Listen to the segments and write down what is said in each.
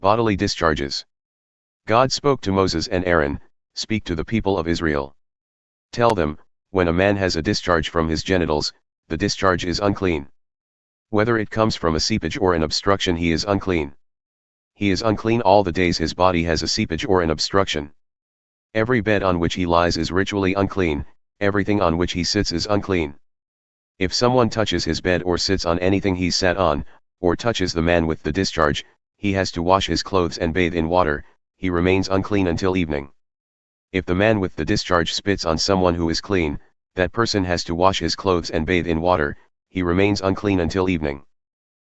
Bodily discharges. God spoke to Moses and Aaron, "Speak to the people of Israel. Tell them, when a man has a discharge from his genitals, the discharge is unclean. Whether it comes from a seepage or an obstruction, he is unclean. He is unclean all the days his body has a seepage or an obstruction. Every bed on which he lies is ritually unclean, everything on which he sits is unclean. If someone touches his bed or sits on anything he sat on, or touches the man with the discharge, he has to wash his clothes and bathe in water, he remains unclean until evening. If the man with the discharge spits on someone who is clean, that person has to wash his clothes and bathe in water, he remains unclean until evening.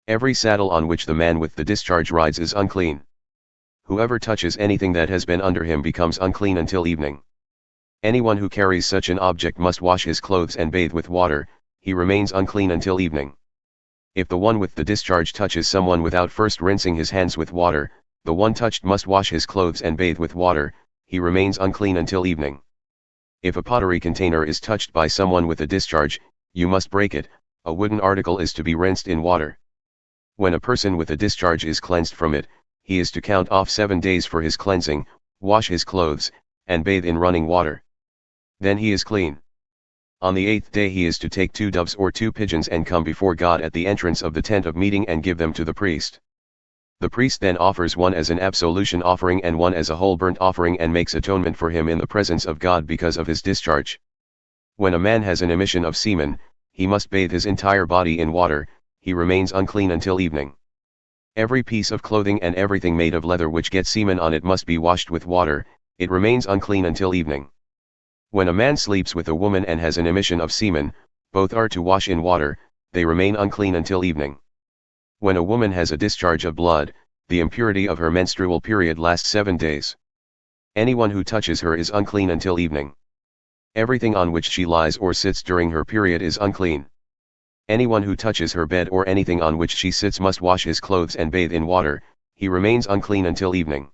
Every saddle on which the man with the discharge rides is unclean. Whoever touches anything that has been under him becomes unclean until evening. Anyone who carries such an object must wash his clothes and bathe with water, he remains unclean until evening. If the one with the discharge touches someone without first rinsing his hands with water, the one touched must wash his clothes and bathe with water, he remains unclean until evening. If a pottery container is touched by someone with a discharge, you must break it, a wooden article is to be rinsed in water. When a person with a discharge is cleansed from it, he is to count off 7 days for his cleansing, wash his clothes, and bathe in running water. Then he is clean. On the 8th day he is to take 2 doves or 2 pigeons and come before God at the entrance of the tent of meeting and give them to the priest. The priest then offers one as an absolution offering and one as a whole burnt offering and makes atonement for him in the presence of God because of his discharge. When a man has an emission of semen, he must bathe his entire body in water, he remains unclean until evening. Every piece of clothing and everything made of leather which gets semen on it must be washed with water, it remains unclean until evening. When a man sleeps with a woman and has an emission of semen, both are to wash in water, they remain unclean until evening. When a woman has a discharge of blood, the impurity of her menstrual period lasts 7 days. Anyone who touches her is unclean until evening. Everything on which she lies or sits during her period is unclean. Anyone who touches her bed or anything on which she sits must wash his clothes and bathe in water, he remains unclean until evening.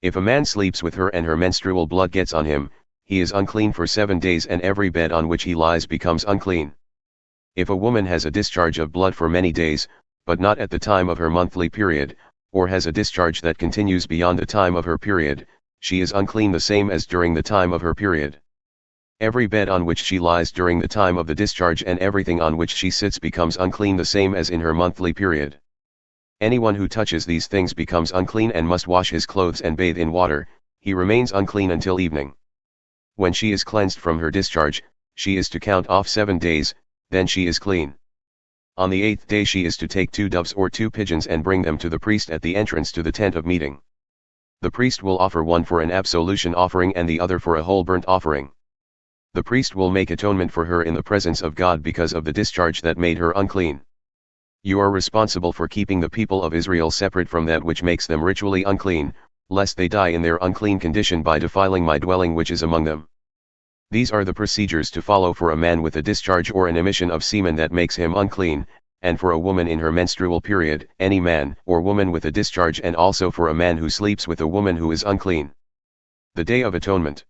If a man sleeps with her and her menstrual blood gets on him, he is unclean for 7 days and every bed on which he lies becomes unclean. If a woman has a discharge of blood for many days, but not at the time of her monthly period, or has a discharge that continues beyond the time of her period, she is unclean the same as during the time of her period. Every bed on which she lies during the time of the discharge and everything on which she sits becomes unclean the same as in her monthly period. Anyone who touches these things becomes unclean and must wash his clothes and bathe in water, he remains unclean until evening. When she is cleansed from her discharge, she is to count off 7 days, then she is clean. On the 8th day she is to take 2 doves or 2 pigeons and bring them to the priest at the entrance to the tent of meeting. The priest will offer one for an absolution offering and the other for a whole burnt offering. The priest will make atonement for her in the presence of God because of the discharge that made her unclean. You are responsible for keeping the people of Israel separate from that which makes them ritually unclean, lest they die in their unclean condition by defiling my dwelling which is among them. These are the procedures to follow for a man with a discharge or an emission of semen that makes him unclean, and for a woman in her menstrual period, any man or woman with a discharge, and also for a man who sleeps with a woman who is unclean. The Day of Atonement.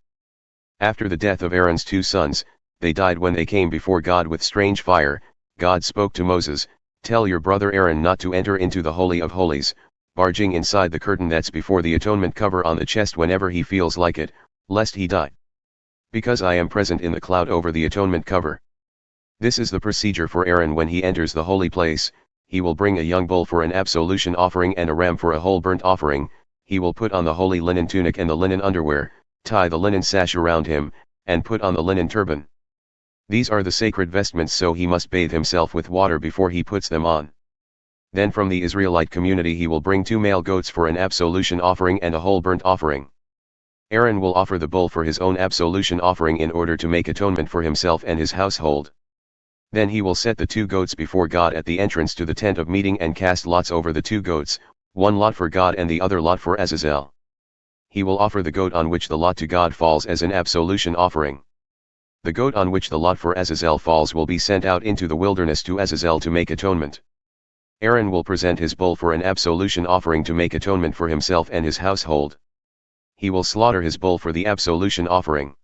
After the death of Aaron's 2 sons, they died when they came before God with strange fire. God spoke to Moses, "Tell your brother Aaron not to enter into the Holy of Holies, barging inside the curtain that's before the atonement cover on the chest whenever he feels like it, lest he die. Because I am present in the cloud over the atonement cover." This is the procedure for Aaron when he enters the holy place. He will bring a young bull for an absolution offering and a ram for a whole burnt offering. He will put on the holy linen tunic and the linen underwear, tie the linen sash around him, and put on the linen turban. These are the sacred vestments, so he must bathe himself with water before he puts them on. Then from the Israelite community he will bring 2 male goats for an absolution offering and a whole burnt offering. Aaron will offer the bull for his own absolution offering in order to make atonement for himself and his household. Then he will set the 2 goats before God at the entrance to the tent of meeting and cast lots over the 2 goats, one lot for God and the other lot for Azazel. He will offer the goat on which the lot to God falls as an absolution offering. The goat on which the lot for Azazel falls will be sent out into the wilderness to Azazel to make atonement. Aaron will present his bull for an absolution offering to make atonement for himself and his household. He will slaughter his bull for the absolution offering.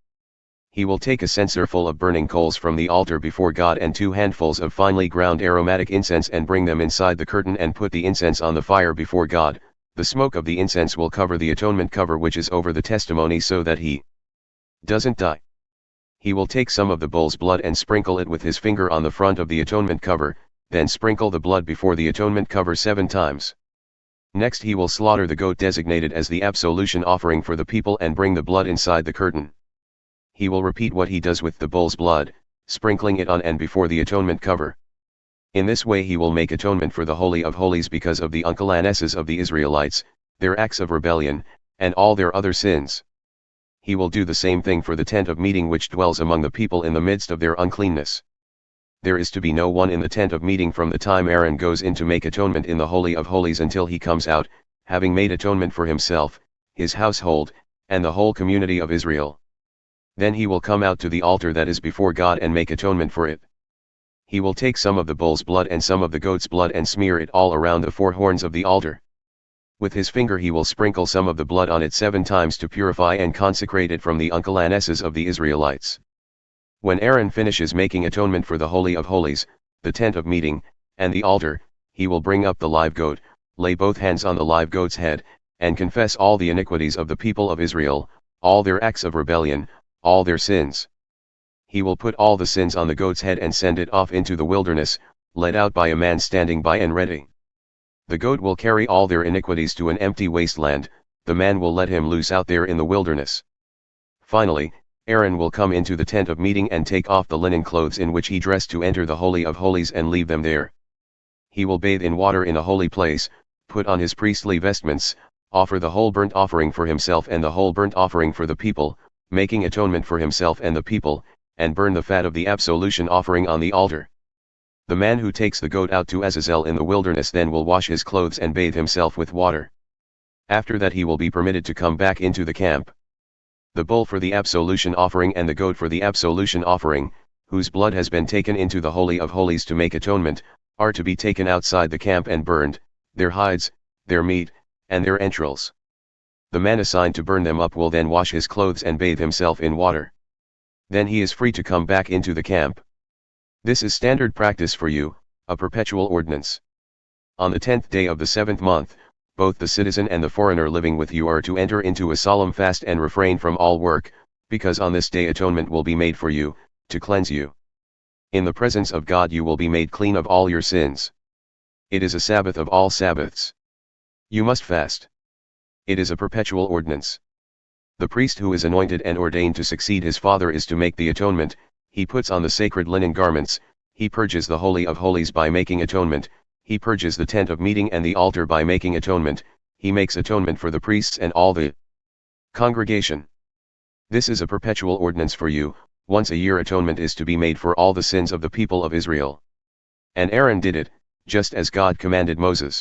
He will take a censer full of burning coals from the altar before God and 2 handfuls of finely ground aromatic incense and bring them inside the curtain and put the incense on the fire before God, The smoke of the incense will cover the atonement cover which is over the testimony so that he doesn't die. He will take some of the bull's blood and sprinkle it with his finger on the front of the atonement cover, then sprinkle the blood before the atonement cover 7 times. Next he will slaughter the goat designated as the absolution offering for the people and bring the blood inside the curtain. He will repeat what he does with the bull's blood, sprinkling it on and before the atonement cover. In this way he will make atonement for the Holy of Holies because of the uncleannesses of the Israelites, their acts of rebellion, and all their other sins. He will do the same thing for the tent of meeting which dwells among the people in the midst of their uncleanness. There is to be no one in the tent of meeting from the time Aaron goes in to make atonement in the Holy of Holies until he comes out, having made atonement for himself, his household, and the whole community of Israel. Then he will come out to the altar that is before God and make atonement for it. He will take some of the bull's blood and some of the goat's blood and smear it all around the 4 horns of the altar. With his finger he will sprinkle some of the blood on it 7 times to purify and consecrate it from the uncleannesses of the Israelites. When Aaron finishes making atonement for the Holy of Holies, the tent of meeting, and the altar, he will bring up the live goat, lay both hands on the live goat's head, and confess all the iniquities of the people of Israel, all their acts of rebellion, all their sins. He will put all the sins on the goat's head and send it off into the wilderness, led out by a man standing by and ready. The goat will carry all their iniquities to an empty wasteland, the man will let him loose out there in the wilderness. Finally, Aaron will come into the tent of meeting and take off the linen clothes in which he dressed to enter the Holy of Holies and leave them there. He will bathe in water in a holy place, put on his priestly vestments, offer the whole burnt offering for himself and the whole burnt offering for the people, making atonement for himself and the people, and burn the fat of the absolution offering on the altar. The man who takes the goat out to Azazel in the wilderness then will wash his clothes and bathe himself with water. After that he will be permitted to come back into the camp. The bull for the absolution offering and the goat for the absolution offering, whose blood has been taken into the Holy of Holies to make atonement, are to be taken outside the camp and burned, their hides, their meat, and their entrails. The man assigned to burn them up will then wash his clothes and bathe himself in water. Then he is free to come back into the camp. This is standard practice for you, a perpetual ordinance. On the 10th day of the 7th month, both the citizen and the foreigner living with you are to enter into a solemn fast and refrain from all work, because on this day atonement will be made for you, to cleanse you. In the presence of God you will be made clean of all your sins. It is a Sabbath of all Sabbaths. You must fast. It is a perpetual ordinance. The priest who is anointed and ordained to succeed his father is to make the atonement. He puts on the sacred linen garments, he purges the Holy of Holies by making atonement, he purges the tent of meeting and the altar by making atonement, he makes atonement for the priests and all the congregation. This is a perpetual ordinance for you. Once a year atonement is to be made for all the sins of the people of Israel. And Aaron did it, just as God commanded Moses.